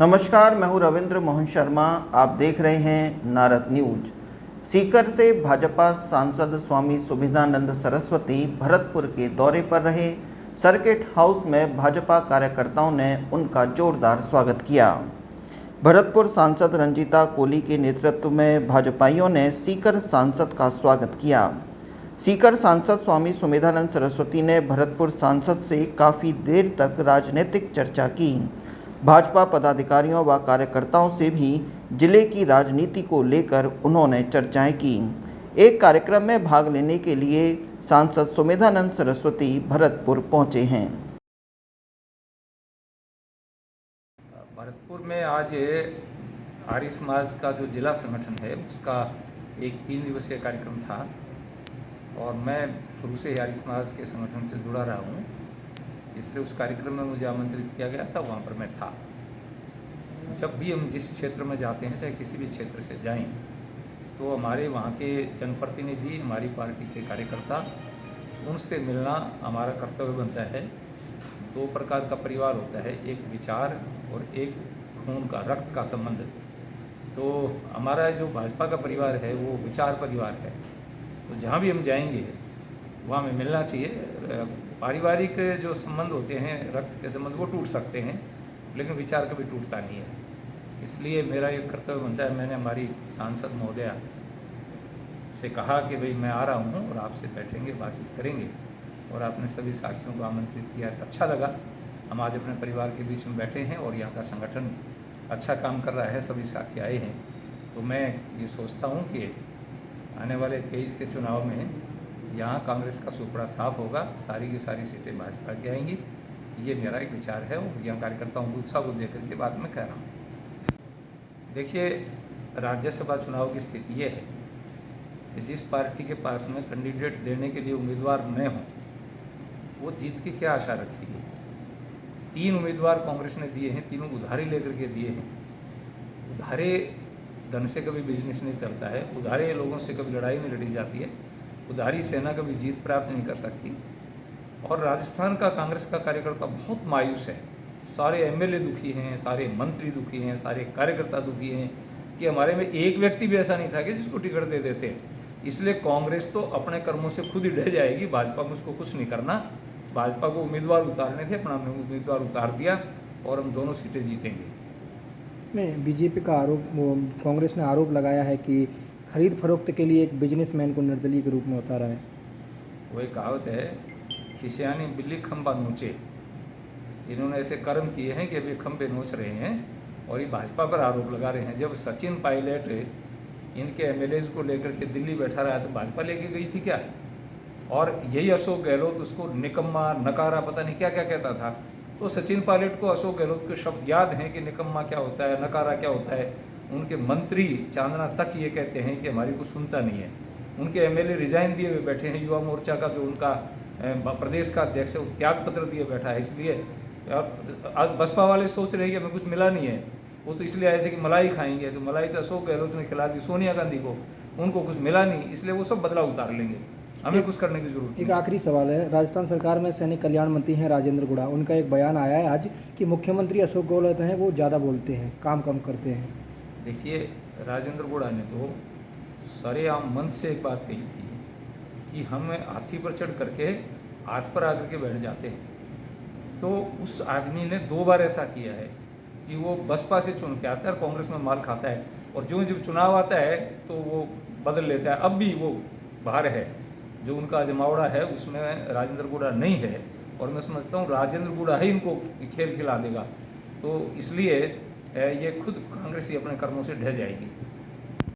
नमस्कार, मैं हूं रविंद्र मोहन शर्मा। आप देख रहे हैं नारद न्यूज। सीकर से भाजपा सांसद स्वामी सुविधानंद सरस्वती भरतपुर के दौरे पर रहे। सर्किट हाउस में भाजपा कार्यकर्ताओं ने उनका जोरदार स्वागत किया। भरतपुर सांसद रंजीता कोली के नेतृत्व में भाजपाइयों ने सीकर सांसद का स्वागत किया। सीकर सांसद स्वामी सुविधानंद सरस्वती ने भरतपुर सांसद से काफ़ी देर तक राजनीतिक चर्चा की। भाजपा पदाधिकारियों व कार्यकर्ताओं से भी जिले की राजनीति को लेकर उन्होंने चर्चाएं की। एक कार्यक्रम में भाग लेने के लिए सांसद सुविधानंद सरस्वती भरतपुर पहुंचे हैं। भरतपुर में आज आर्य समाज का जो जिला संगठन है उसका एक 3 दिवसीय कार्यक्रम था और मैं शुरू से ही आर्य समाज के संगठन से जुड़ा रहा हूँ, इसलिए उस कार्यक्रम में मुझे आमंत्रित किया गया था, वहाँ पर मैं था। जब भी हम जिस क्षेत्र में जाते हैं, चाहे किसी भी क्षेत्र से जाएं, तो हमारे वहाँ के जनप्रतिनिधि, हमारी पार्टी के कार्यकर्ता, उनसे मिलना हमारा कर्तव्य बनता है। 2 प्रकार का परिवार होता है, एक विचार और एक खून का, रक्त का संबंध। तो हमारा जो भाजपा का परिवार है वो विचार परिवार है, तो जहाँ भी हम जाएंगे वहाँ हमें मिलना चाहिए। पारिवारिक जो संबंध होते हैं, रक्त के संबंध, वो टूट सकते हैं, लेकिन विचार कभी टूटता नहीं है। इसलिए मेरा ये कर्तव्य बनता है, मैंने हमारी सांसद महोदया से कहा कि भाई मैं आ रहा हूँ और आपसे बैठेंगे, बातचीत करेंगे। और आपने सभी साथियों को आमंत्रित किया, अच्छा लगा। हम आज अपने परिवार के बीच में बैठे हैं और यहाँ का संगठन अच्छा काम कर रहा है, सभी साथी आए हैं। तो मैं ये सोचता हूँ कि आने वाले 23 के चुनाव में यहाँ कांग्रेस का सुपड़ा साफ होगा, सारी की सारी सीटें भाजपा की आएंगी। ये मेरा एक विचार है और यहाँ कार्यकर्ताओं को उत्साह को देकर के बात मैं कह रहा हूँ। देखिए, राज्यसभा चुनाव की स्थिति ये है कि जिस पार्टी के पास में कैंडिडेट देने के लिए उम्मीदवार न हों, वो जीत की क्या आशा रखेगी। 3 उम्मीदवार कांग्रेस ने दिए हैं, तीनों उधारी लेकर के दिए हैं। उधारे धन से कभी बिजनेस नहीं चलता है, उधारे लोगों से कभी लड़ाई नहीं लड़ी जाती है, उधारी सेना कभी जीत प्राप्त नहीं कर सकती। और राजस्थान का कांग्रेस का कार्यकर्ता बहुत मायूस है। सारे एमएलए दुखी हैं, सारे मंत्री दुखी हैं, सारे कार्यकर्ता दुखी हैं कि हमारे में एक व्यक्ति भी ऐसा नहीं था कि जिसको टिकट दे देते। इसलिए कांग्रेस तो अपने कर्मों से खुद ही ढह जाएगी, भाजपा को उसको कुछ नहीं करना। भाजपा को उम्मीदवार उतारने थे, अपना उम्मीदवार उतार दिया और हम दोनों सीटें जीतेंगे। नहीं, बीजेपी का आरोप, कांग्रेस ने आरोप लगाया है कि खरीद फरोख्त के लिए एक बिजनेसमैन को निर्दलीय के रूप में उतारा है। वही कहावत है, खिसियानी बिल्ली खंबा नोचे। इन्होंने ऐसे कर्म किए हैं कि अभी खंबे नोच रहे हैं और ये भाजपा पर आरोप लगा रहे हैं। जब सचिन पायलट इनके एमएलएज को लेकर के दिल्ली बैठा रहा तो भाजपा लेके गई थी क्या? और यही अशोक गहलोत उसको निकम्मा, नकारा, पता नहीं क्या क्या कहता था। तो सचिन पायलट को अशोक गहलोत के शब्द याद हैं कि निकम्मा क्या होता है, नकारा क्या होता है। उनके मंत्री चांदना तक ये कहते हैं कि हमारी को सुनता नहीं है। उनके एमएलए रिजाइन दिए हुए बैठे हैं। युवा मोर्चा का जो उनका प्रदेश का अध्यक्ष है वो त्याग पत्र दिए बैठा है। इसलिए आज बसपा वाले सोच रहे हैं कि हमें कुछ मिला नहीं है। वो तो इसलिए आए थे कि मलाई खाएंगे, तो मलाई तो अशोक गहलोत ने खिला दी सोनिया गांधी को, उनको कुछ मिला नहीं, इसलिए वो सब बदला उतार लेंगे। हमें कुछ करने की जरूरत नहीं। एक आखिरी सवाल है, राजस्थान सरकार में सैनिक कल्याण मंत्री हैं राजेंद्र गुड़ा, उनका एक बयान आया है आज कि मुख्यमंत्री अशोक गहलोत हैं वो ज़्यादा बोलते हैं, काम कम करते हैं। देखिए, राजेंद्र गुड़ा ने तो सरेआम मन से एक बात कही थी कि हम हाथी पर चढ़ करके हाथ पर आकर के बैठ जाते हैं। तो उस आदमी ने 2 बार ऐसा किया है कि वो बसपा से चुन के आता है और कांग्रेस में माल खाता है, और जो जब चुनाव आता है तो वो बदल लेता है। अब भी वो बाहर है, जो उनका जमावड़ा है उसमें राजेंद्र गुड़ा नहीं है, और मैं समझता हूँ राजेंद्र गुड़ा ही इनको खेल खिला देगा। तो इसलिए ये खुद कांग्रेस ही अपने कर्मों से ढह जाएगी।